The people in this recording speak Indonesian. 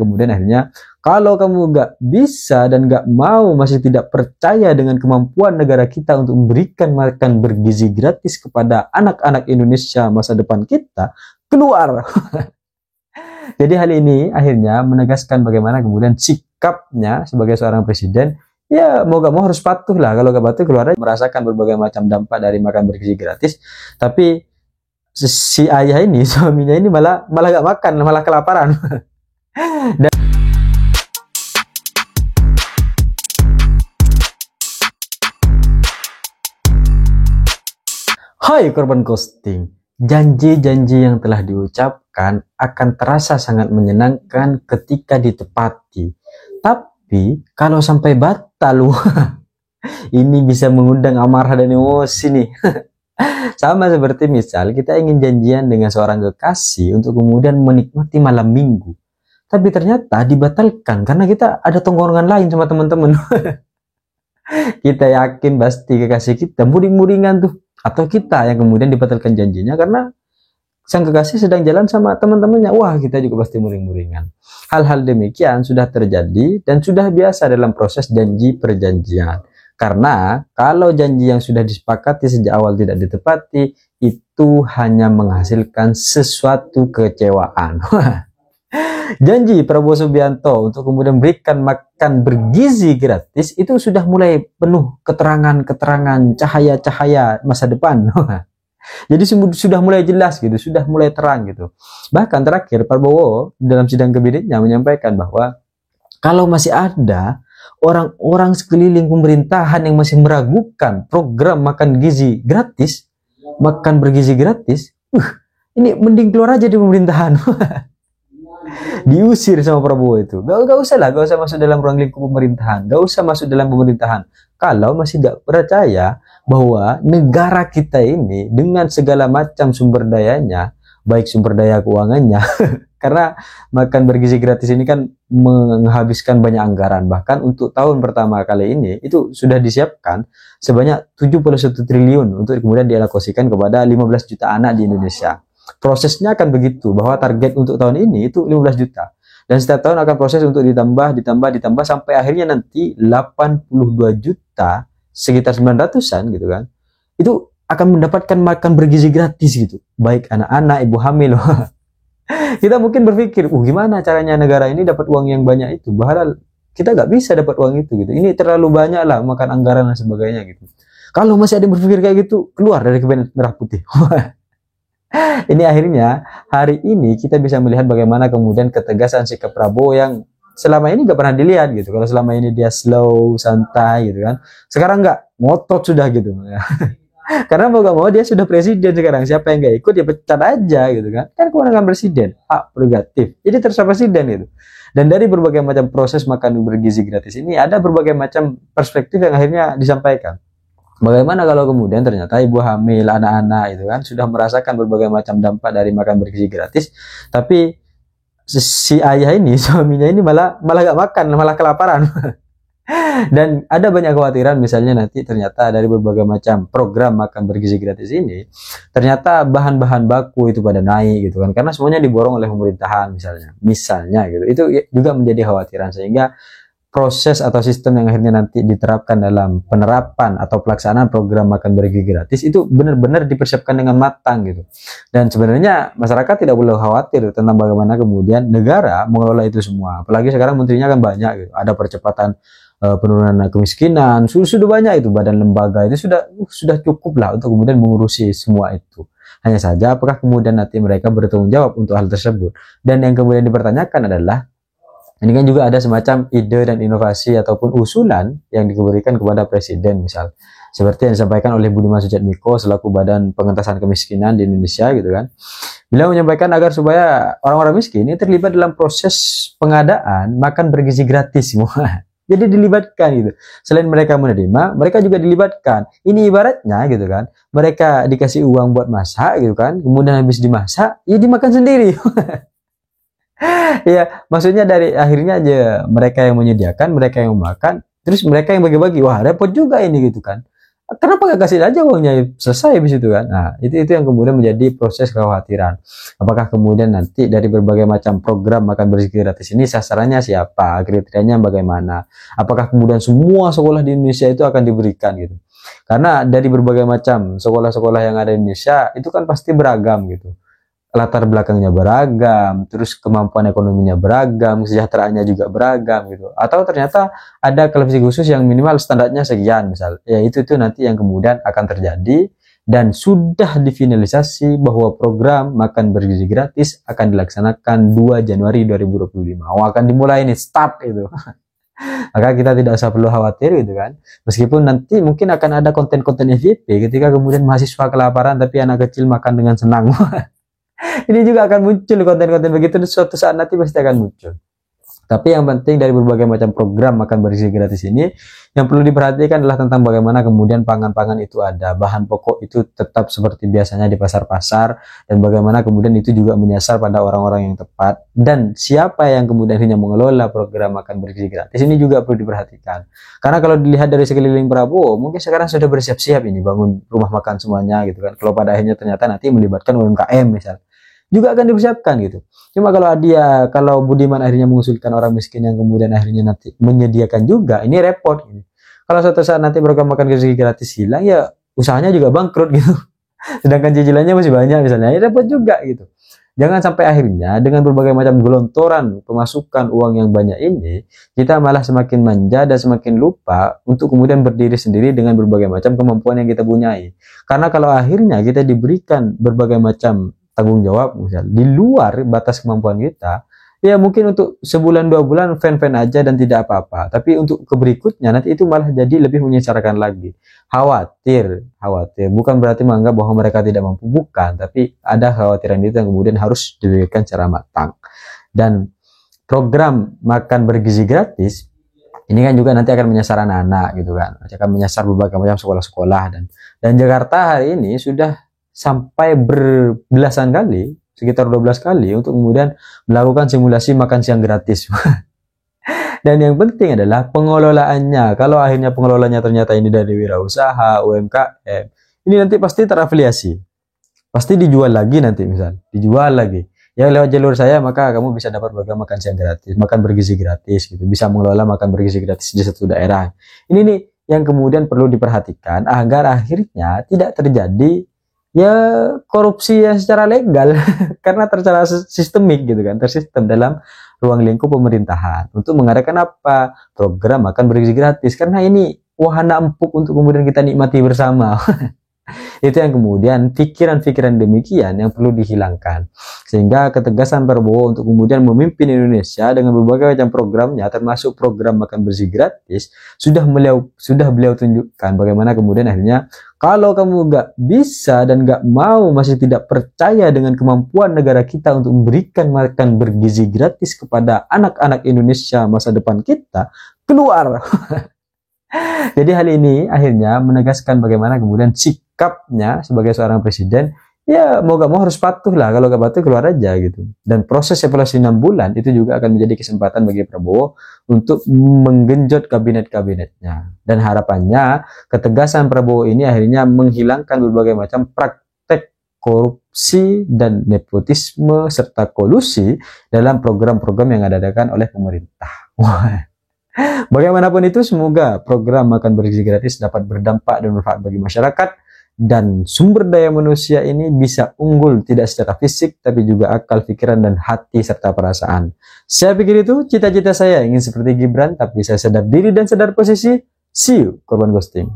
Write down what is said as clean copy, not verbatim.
kemudian akhirnya kalau kamu nggak bisa dan nggak mau, masih tidak percaya dengan kemampuan negara kita untuk memberikan makan bergizi gratis kepada anak-anak Indonesia masa depan kita, keluar. Jadi hal ini akhirnya menegaskan bagaimana kemudian sikapnya sebagai seorang presiden. Ya mau gak mau harus patuh lah, kalau gak patuh keluar aja, merasakan berbagai macam dampak dari makan bergizi gratis. Tapi si ayah ini, suaminya ini malah gak makan, malah kelaparan. Dan hai korban ghosting, janji-janji yang telah diucapkan akan terasa sangat menyenangkan ketika ditepati. Tapi kalau sampai batal, ini bisa mengundang amarah dan emosi nih. Sama seperti misal kita ingin janjian dengan seorang kekasih untuk kemudian menikmati malam minggu, tapi ternyata dibatalkan karena kita ada tongkrongan lain sama teman-teman. Kita yakin pasti kekasih kita muring-muringan tuh, atau kita yang kemudian dibatalkan janjinya karena sang kekasih sedang jalan sama teman-temannya. Wah, kita juga pasti muring-muringan. Hal-hal demikian sudah terjadi dan sudah biasa dalam proses janji perjanjian. Karena kalau janji yang sudah disepakati sejak awal tidak ditepati, itu hanya menghasilkan sesuatu kecewaan. Janji Prabowo Subianto untuk kemudian berikan makan bergizi gratis itu sudah mulai penuh keterangan-keterangan, cahaya-cahaya masa depan. Jadi sudah mulai jelas gitu, sudah mulai terang gitu. Bahkan terakhir Prabowo dalam sidang kabinetnya menyampaikan bahwa kalau masih ada orang-orang sekeliling pemerintahan yang masih meragukan program makan bergizi gratis, ini mending keluar aja di pemerintahan. Diusir sama Prabowo itu. Gak usah lah, gak usah masuk dalam ruang lingkup pemerintahan, gak usah masuk dalam pemerintahan. Kalau masih gak percaya bahwa negara kita ini dengan segala macam sumber dayanya, baik sumber daya keuangannya, karena makan bergizi gratis ini kan menghabiskan banyak anggaran. Bahkan untuk tahun pertama kali ini itu sudah disiapkan sebanyak 71 triliun untuk kemudian dialokasikan kepada 15 juta anak di Indonesia. Prosesnya akan begitu, bahwa target untuk tahun ini itu 15 juta. Dan setiap tahun akan proses untuk ditambah sampai akhirnya nanti 82 juta, sekitar 900-an gitu kan. Itu akan mendapatkan makan bergizi gratis gitu. Baik anak-anak, ibu hamil. Kita mungkin berpikir, gimana caranya negara ini dapat uang yang banyak itu? Bahkan kita nggak bisa dapat uang itu gitu. Ini terlalu banyak lah makan anggaran dan sebagainya gitu. Kalau masih ada yang berpikir kayak gitu, keluar dari Kabinet Merah Putih. Ini akhirnya hari ini kita bisa melihat bagaimana kemudian ketegasan sikap Prabowo yang selama ini gak pernah dilihat gitu. Kalau selama ini dia slow, santai gitu kan, sekarang nggak, ngotot sudah gitu. Karena mau gak mau dia sudah presiden sekarang, siapa yang gak ikut ya pecat aja gitu kan. Kan kewenangan presiden, hak prerogatif, jadi terserah presiden gitu. Dan dari berbagai macam proses makan bergizi gratis ini ada berbagai macam perspektif yang akhirnya disampaikan. Bagaimana kalau kemudian ternyata ibu hamil, anak-anak itu kan sudah merasakan berbagai macam dampak dari makan bergizi gratis, tapi si ayah ini, suaminya ini malah gak makan, malah kelaparan. Dan ada banyak kekhawatiran misalnya nanti ternyata dari berbagai macam program makan bergizi gratis ini ternyata bahan-bahan baku itu pada naik gitu kan, karena semuanya diborong oleh pemerintahan misalnya gitu. Itu juga menjadi kekhawatiran, sehingga proses atau sistem yang akhirnya nanti diterapkan dalam penerapan atau pelaksanaan program makan bergizi gratis itu benar-benar dipersiapkan dengan matang gitu. Dan sebenarnya masyarakat tidak perlu khawatir tentang bagaimana kemudian negara mengelola itu semua. Apalagi sekarang menterinya kan banyak gitu. Ada percepatan penurunan kemiskinan, sudah banyak itu, badan lembaga itu sudah cukup lah untuk kemudian mengurusi semua itu. Hanya saja apakah kemudian nanti mereka bertanggung jawab untuk hal tersebut. Dan yang kemudian dipertanyakan adalah, ini kan juga ada semacam ide dan inovasi ataupun usulan yang diberikan kepada presiden, misal seperti yang disampaikan oleh Budiman Sujatmiko selaku Badan Pengentasan Kemiskinan di Indonesia gitu kan. Beliau menyampaikan agar supaya orang-orang miskin ini terlibat dalam proses pengadaan makan bergizi gratis semua. Jadi dilibatkan gitu. Selain mereka menerima, mereka juga dilibatkan. Ini ibaratnya gitu kan, mereka dikasih uang buat masak gitu kan, kemudian habis dimasak, ya dimakan sendiri. Ya, maksudnya dari akhirnya aja mereka yang menyediakan, mereka yang makan, terus mereka yang bagi-bagi. Wah, repot juga ini gitu kan. Kenapa nggak kasih aja uangnya, selesai habis itu kan? Nah, itu yang kemudian menjadi proses kekhawatiran. Apakah kemudian nanti dari berbagai macam program makan bersih gratis ini sasarannya siapa, kriterianya bagaimana? Apakah kemudian semua sekolah di Indonesia itu akan diberikan gitu? Karena dari berbagai macam sekolah-sekolah yang ada di Indonesia itu kan pasti beragam gitu. Latar belakangnya beragam, terus kemampuan ekonominya beragam, kesejahteraannya juga beragam gitu. Atau ternyata ada klasifikasi khusus yang minimal standarnya sekian misal. Ya itu nanti yang kemudian akan terjadi dan sudah difinalisasi bahwa program makan bergizi gratis akan dilaksanakan 2 Januari 2025. Oh, akan dimulai nih, start itu. Maka kita tidak usah perlu khawatir gitu kan. Meskipun nanti mungkin akan ada konten-konten FYP ketika kemudian mahasiswa kelaparan tapi anak kecil makan dengan senang. Ini juga akan muncul konten-konten begitu, suatu saat nanti pasti akan muncul. Tapi yang penting dari berbagai macam program makan bergizi gratis ini, yang perlu diperhatikan adalah tentang bagaimana kemudian pangan-pangan itu ada, bahan pokok itu tetap seperti biasanya di pasar-pasar, dan bagaimana kemudian itu juga menyasar pada orang-orang yang tepat, dan siapa yang kemudian hanya mengelola program makan bergizi gratis ini juga perlu diperhatikan. Karena kalau dilihat dari sekeliling Prabowo, mungkin sekarang sudah bersiap-siap ini bangun rumah makan semuanya gitu kan. Kalau pada akhirnya ternyata nanti melibatkan UMKM misal, juga akan dipersiapkan gitu. Cuma kalau Budiman akhirnya mengusulkan orang miskin yang kemudian akhirnya nanti menyediakan juga, ini repot gitu. Kalau suatu saat nanti program makan bergizi gratis hilang, ya usahanya juga bangkrut gitu. Sedangkan cicilannya masih banyak misalnya, ya repot juga gitu. Jangan sampai akhirnya dengan berbagai macam gelontoran pemasukan uang yang banyak ini, kita malah semakin manja dan semakin lupa untuk kemudian berdiri sendiri dengan berbagai macam kemampuan yang kita punyai. Karena kalau akhirnya kita diberikan berbagai macam tanggung jawab misal di luar batas kemampuan kita, ya mungkin untuk sebulan 2 bulan fan-fan aja dan tidak apa-apa, tapi untuk keberikutnya nanti itu malah jadi lebih menyengsarakan lagi. Khawatir bukan berarti menganggap bahwa mereka tidak mampu, bukan, tapi ada khawatiran itu yang kemudian harus dipikirkan secara matang. Dan program makan bergizi gratis ini kan juga nanti akan menyasar anak-anak gitu kan, akan menyasar berbagai macam sekolah-sekolah, dan Jakarta hari ini sudah sampai berbelasan kali, sekitar 12 kali untuk kemudian melakukan simulasi makan siang gratis. Dan yang penting adalah pengelolaannya. Kalau akhirnya pengelolanya ternyata ini dari wirausaha, UMKM, ini nanti pasti terafiliasi. Pasti dijual lagi nanti misal, dijual lagi. Ya lewat jalur saya maka kamu bisa dapat program makan siang gratis, makan bergizi gratis gitu. Bisa mengelola makan bergizi gratis di satu daerah. Ini nih yang kemudian perlu diperhatikan agar akhirnya tidak terjadi ya korupsi yang secara legal karena secara sistemik gitu kan, tersistem dalam ruang lingkup pemerintahan untuk mengadakan apa, program makan bergizi gratis, karena ini wahana empuk untuk kemudian kita nikmati bersama. Itu yang kemudian pikiran-pikiran demikian yang perlu dihilangkan, sehingga ketegasan Prabowo untuk kemudian memimpin Indonesia dengan berbagai macam programnya termasuk program makan bersih gratis sudah beliau tunjukkan bagaimana kemudian akhirnya kalau kamu gak bisa dan gak mau, masih tidak percaya dengan kemampuan negara kita untuk memberikan makan bergizi gratis kepada anak-anak Indonesia masa depan kita, keluar. Jadi hal ini akhirnya menegaskan bagaimana kemudian sikapnya sebagai seorang presiden, ya mau gak mau harus patuh lah, kalau gak patuh keluar aja gitu. Dan proses evaluasi 6 bulan itu juga akan menjadi kesempatan bagi Prabowo untuk menggenjot kabinet-kabinetnya. Dan harapannya ketegasan Prabowo ini akhirnya menghilangkan berbagai macam praktek korupsi dan nepotisme serta kolusi dalam program-program yang diadakan oleh pemerintah. Wah. Bagaimanapun itu, semoga program makan bergizi gratis dapat berdampak dan bermanfaat bagi masyarakat, dan sumber daya manusia ini bisa unggul tidak secara fisik tapi juga akal, pikiran, dan hati serta perasaan. Saya pikir itu cita-cita saya, ingin seperti Gibran, tapi saya sadar diri dan sadar posisi. See you, korban ghosting.